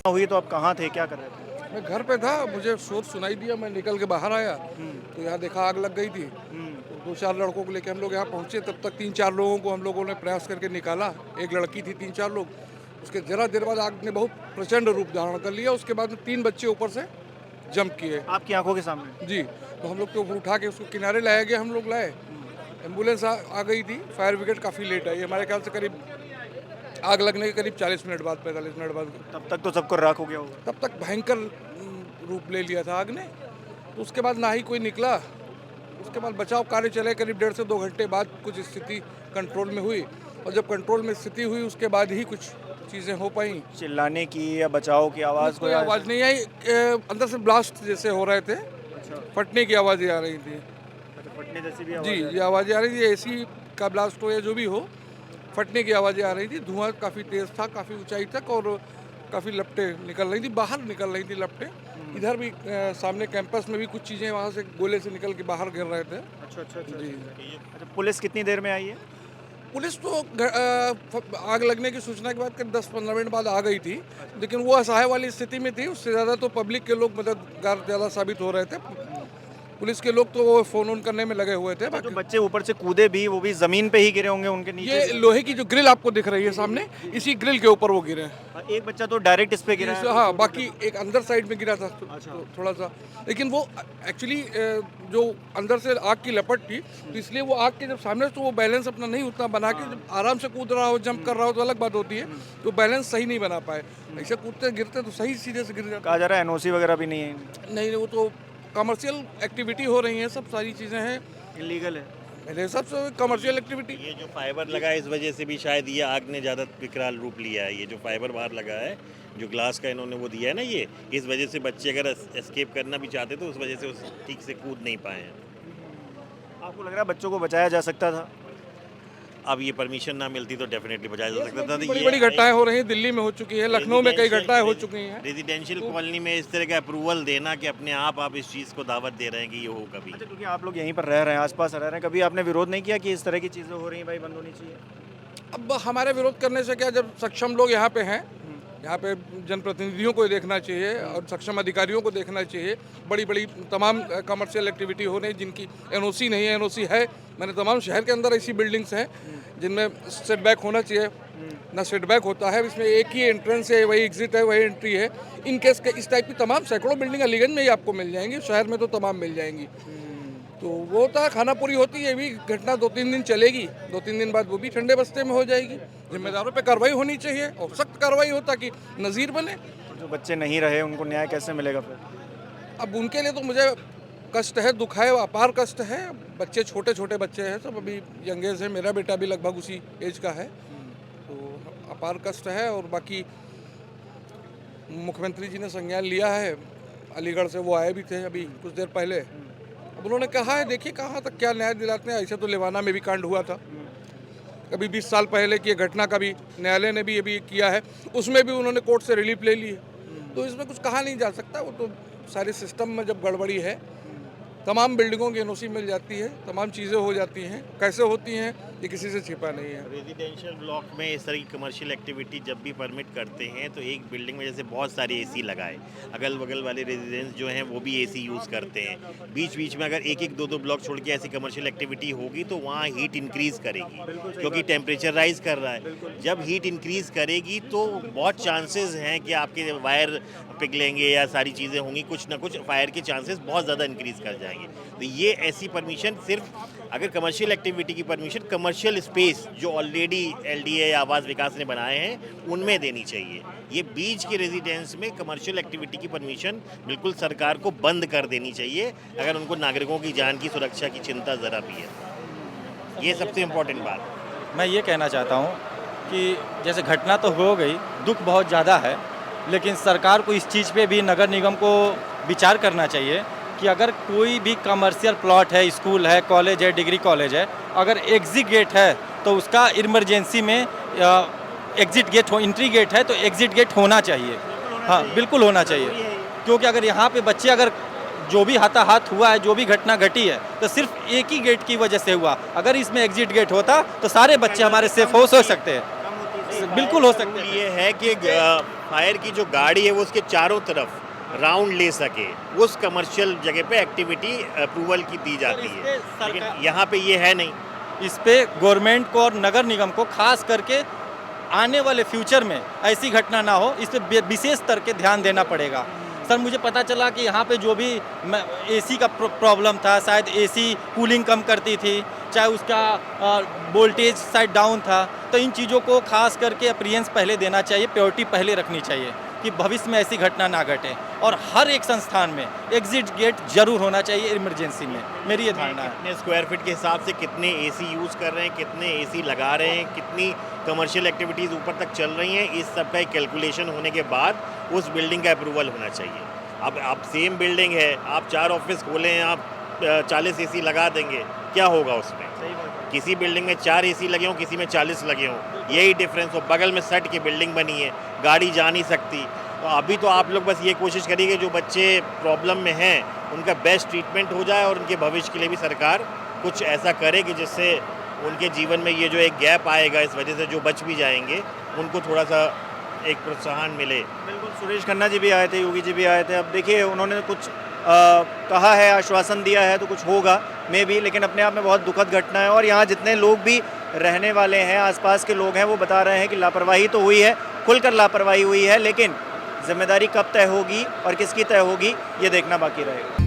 हुई तो आप कहाँ थे, क्या कर रहे थे? मैं घर पे था, मुझे शोर सुनाई दिया, मैं निकल के बाहर आया तो यहाँ देखा आग लग गई थी। तो दो चार लड़कों को लेकर हम लोग यहाँ पहुँचे, तब तक तीन चार लोगों को हम लोगों ने प्रयास करके निकाला। एक लड़की थी, तीन चार लोग। उसके जरा देर बाद आग ने बहुत प्रचंड रूप धारण कर लिया। उसके बाद में तीन बच्चे ऊपर से जंप किए आपकी आंखों के सामने? जी। तो हम लोग तो ऊपर उठा के उसको किनारे लाया गया, हम लोग लाए। एम्बुलेंस आ गई थी, फायर ब्रिगेड काफ़ी लेट आई, हमारे ख्याल से करीब आग लगने के करीब 40 मिनट बाद, 45 मिनट बाद। तब तक तो सबको राख हो गया होगा। तब तक भयंकर रूप ले लिया था आग ने। तो उसके बाद ना ही कोई निकला। उसके बाद बचाव कार्य चले, करीब 1.5 से 2 घंटे बाद कुछ स्थिति कंट्रोल में हुई। और जब कंट्रोल में स्थिति हुई उसके बाद ही कुछ चीज़ें हो पाई। चिल्लाने की या बचाव की आवाज़ कोई आवाज़ नहीं आई। अंदर से ब्लास्ट जैसे हो रहे थे, अच्छा, फटने की आवाज़ें आ रही थी। फटने जैसी भी जी, आवाज़ आ रही ये आवाज़ें आ रही थी, एसी का ब्लास्ट हो या जो भी हो, फटने की आवाज़ें आ रही थी। धुआं काफ़ी तेज़ था, काफ़ी ऊंचाई तक, और काफ़ी लपटें निकल रही थी, बाहर निकल रही थी लपटें। इधर भी सामने कैंपस में भी कुछ चीज़ें वहाँ से गोले से निकल के बाहर गिर रहे थे। अच्छा अच्छा अच्छा जी। अच्छा, पुलिस कितनी देर में आई है? पुलिस तो आग लगने की सूचना के बाद करीब 10-15 मिनट बाद आ गई थी, लेकिन वो असहाय वाली स्थिति में थी। उससे ज़्यादा तो पब्लिक के लोग मददगार ज़्यादा साबित हो रहे थे। पुलिस के लोग तो वो फ़ोन ऑन करने में लगे हुए थे। जो बाकी बच्चे ऊपर से कूदे भी, वो भी जमीन पे ही गिरे होंगे, उनके नीचे ये भी? लोहे की जो ग्रिल आपको दिख रही है सामने, इसी ग्रिल के ऊपर वो गिरे। हाँ, एक बच्चा तो डायरेक्ट इस पे गिरा है। हाँ, बाकी एक अंदर साइड में गिरा था तो थोड़ा सा, लेकिन वो एक्चुअली जो अंदर से आग की लपट थी, तो इसलिए वो आग के जब सामने, तो वो बैलेंस अपना नहीं उतना बना के, जब आराम से कूद रहा हो, जंप कर रहा हो तो अलग बात होती है, तो बैलेंस सही नहीं बना पाए। ऐसे कूदते गिरते तो सही सीधे से गिर जाता। कहा जा रहा है एनओसी वगैरह भी नहीं है, नहीं, वो तो कमर्शियल एक्टिविटी हो रही है, सब सारी चीज़ें हैं। इलीगल है। मेरे हिसाब से कमर्शियल एक्टिविटी। ये जो फाइबर लगा है इस वजह से भी शायद ये आग ने ज़्यादा विकराल रूप लिया है। ये जो फाइबर बाहर लगा है, जो ग्लास का इन्होंने वो दिया है ना, ये इस वजह से बच्चे अगर एस्केप करना भी चाहते तो उस वजह से उस ठीक से कूद नहीं पाए हैं। आपको लग रहा है बच्चों को बचाया जा सकता था? अब ये परमिशन ना मिलती तो डेफिनेटली बचाया जा सकता था। बड़ी बड़ी घटनाएं हो रही हैं, दिल्ली में हो चुकी है, लखनऊ में कई घटनाएं हो चुकी हैं। रेजिडेंशियल कॉलोनी में इस तरह का अप्रूवल देना कि अपने आप इस चीज़ को दावत दे रहे हैं कि ये हो कभी। अच्छा, क्योंकि आप लोग यहीं पर रह रहे हैं, आसपास रह रहे हैं, कभी आपने विरोध नहीं किया कि इस तरह की चीज़ें हो रही हैं, भाई बंद होनी चाहिए? अब हमारे विरोध करने से क्या, जब सक्षम लोग यहाँ पे हैं, यहाँ पे जनप्रतिनिधियों को देखना चाहिए और सक्षम अधिकारियों को देखना चाहिए। बड़ी बड़ी तमाम कमर्शियल एक्टिविटी हो रही, जिनकी एनओसी नहीं है, एनओसी है। मैंने तमाम शहर के अंदर ऐसी बिल्डिंग्स हैं जिनमें सेटबैक होना चाहिए, ना सेटबैक होता है। इसमें एक ही एंट्रेंस है, वही एग्जिट है, वही एंट्री है। इन केस के इस टाइप की तमाम सैकड़ों बिल्डिंग अलीगंज में ही आपको मिल जाएंगी, शहर में तो तमाम मिल जाएंगी। तो वो होता है, खाना पूरी होती है, ये भी घटना 2-3 दिन चलेगी, 2-3 दिन बाद वो भी ठंडे बस्ते में हो जाएगी। जिम्मेदारों पे कार्रवाई होनी चाहिए और सख्त कार्रवाई हो, ताकि नज़ीर बने। तो जो बच्चे नहीं रहे उनको न्याय कैसे मिलेगा फिर? अब उनके लिए तो मुझे कष्ट है, दुख है, अपार कष्ट है। बच्चे छोटे छोटे बच्चे हैं, सब अभी यंग एज है, मेरा बेटा भी लगभग उसी एज का है, तो अपार कष्ट है। और बाकी मुख्यमंत्री जी ने संज्ञान लिया है, अलीगढ़ से वो आए भी थे अभी कुछ देर पहले। अब उन्होंने कहा है, देखिए कहाँ तक क्या न्याय दिलाते हैं। ऐसे तो लेवाना में भी कांड हुआ था अभी 20 साल पहले की घटना का भी न्यायालय ने भी अभी किया है, उसमें भी उन्होंने कोर्ट से रिलीफ ले ली है। तो इसमें कुछ कहा नहीं जा सकता, वो तो सारे सिस्टम में जब गड़बड़ी है, तमाम बिल्डिंगों की एनओसी मिल जाती है, तमाम चीज़ें हो जाती हैं। कैसे होती हैं ये किसी से छिपा नहीं है। रेजिडेंशियल ब्लॉक में इस तरह की कमर्शियल एक्टिविटी जब भी परमिट करते हैं तो एक बिल्डिंग में जैसे बहुत सारी एसी लगाए, अगल बगल वाले रेजिडेंस जो हैं वो भी एसी यूज़ करते हैं। बीच बीच में अगर एक एक दो दो ब्लॉक छोड़ के ऐसी कमर्शियल एक्टिविटी होगी तो वहाँ हीट इंक्रीज़ करेगी, क्योंकि टेम्परेचर राइज कर रहा है। जब हीट इंक्रीज़ करेगी तो बहुत चांसेस हैं कि आपके वायर पिघलेंगे या सारी चीज़ें होंगी, कुछ ना कुछ फायर के चांसेस बहुत ज़्यादा इंक्रीज़ कर जाएंगे। तो ये ऐसी परमिशन सिर्फ अगर कमर्शियल एक्टिविटी की परमिशन कमर्शियल स्पेस जो ऑलरेडी एलडीए या आवास विकास ने बनाए हैं उनमें देनी चाहिए। ये बीच के रेजिडेंस में कमर्शियल एक्टिविटी की परमिशन बिल्कुल सरकार को बंद कर देनी चाहिए, अगर उनको नागरिकों की जान की सुरक्षा की चिंता ज़रा भी है। ये सबसे इम्पोर्टेंट बात। मैं ये कहना चाहता हूँ कि जैसे घटना तो हो गई, दुख बहुत ज़्यादा है, लेकिन सरकार को इस चीज़ पे भी, नगर निगम को विचार करना चाहिए कि अगर कोई भी कमर्शियल प्लॉट है, स्कूल है, कॉलेज है, डिग्री कॉलेज है, अगर एग्जिट गेट है तो उसका इमरजेंसी में एग्जिट गेट हो, एंट्री गेट है तो एग्जिट गेट होना चाहिए। हाँ, बिल्कुल होना चाहिए, क्योंकि अगर यहाँ पे बच्चे, अगर जो भी हाथाहाथ हुआ है, जो भी घटना घटी है, तो सिर्फ एक ही गेट की वजह से हुआ। अगर इसमें एग्जिट गेट होता तो सारे बच्चे हमारे सेफ हो सकते हैं, बिल्कुल हो सकते हैं। ये है कि फायर की जो गाड़ी है वो उसके चारों तरफ राउंड ले सके, उस कमर्शियल जगह पे एक्टिविटी अप्रूवल की दी जाती है, लेकिन यहाँ पे ये है नहीं। इस पे गवर्नमेंट को और नगर निगम को खास करके आने वाले फ्यूचर में ऐसी घटना ना हो, इस पे विशेष स्तर के ध्यान देना पड़ेगा। सर मुझे पता चला कि यहाँ पे जो भी एसी का प्रॉब्लम था, शायद एसी कूलिंग कम करती थी, चाहे उसका वोल्टेज शायद डाउन था, तो इन चीज़ों को खास करके अप्रियंस पहले देना चाहिए, प्योरिटी पहले रखनी चाहिए कि भविष्य में ऐसी घटना ना घटे। और हर एक संस्थान में एग्जिट गेट जरूर होना चाहिए इमरजेंसी में, मेरी ये धारणा है। कितने स्क्वायर फीट के हिसाब से कितने एसी यूज़ कर रहे हैं, कितने एसी लगा रहे हैं, कितनी कमर्शियल एक्टिविटीज़ ऊपर तक चल रही हैं, इस सब का एक कैलकुलेशन होने के बाद उस बिल्डिंग का अप्रूवल होना चाहिए। अब आप सेम बिल्डिंग है, आप 4 ऑफिस खोले हैं, आप 40 एसी लगा देंगे, क्या होगा उसमें? किसी बिल्डिंग में 4 एसी लगे हों, किसी में 40 लगे हों, यही डिफरेंस हो। बगल में सट की बिल्डिंग बनी है, गाड़ी जा नहीं सकती। तो अभी तो आप लोग बस ये कोशिश करिए कि जो बच्चे प्रॉब्लम में हैं उनका बेस्ट ट्रीटमेंट हो जाए, और उनके भविष्य के लिए भी सरकार कुछ ऐसा करे कि जिससे उनके जीवन में ये जो एक गैप आएगा, इस वजह से जो बच भी जाएंगे, उनको थोड़ा सा एक प्रोत्साहन मिले। बिल्कुल, सुरेश खन्ना जी भी आए थे, योगी जी भी आए थे। अब देखिए उन्होंने कुछ कहा है, आश्वासन दिया है, तो कुछ होगा मे भी, लेकिन अपने आप में बहुत दुखद घटना है। और यहाँ जितने लोग भी रहने वाले हैं, आसपास के लोग हैं, वो बता रहे हैं कि लापरवाही तो हुई है, खुलकर लापरवाही हुई है, लेकिन जिम्मेदारी कब तय होगी और किसकी तय होगी, ये देखना बाकी रहेगा।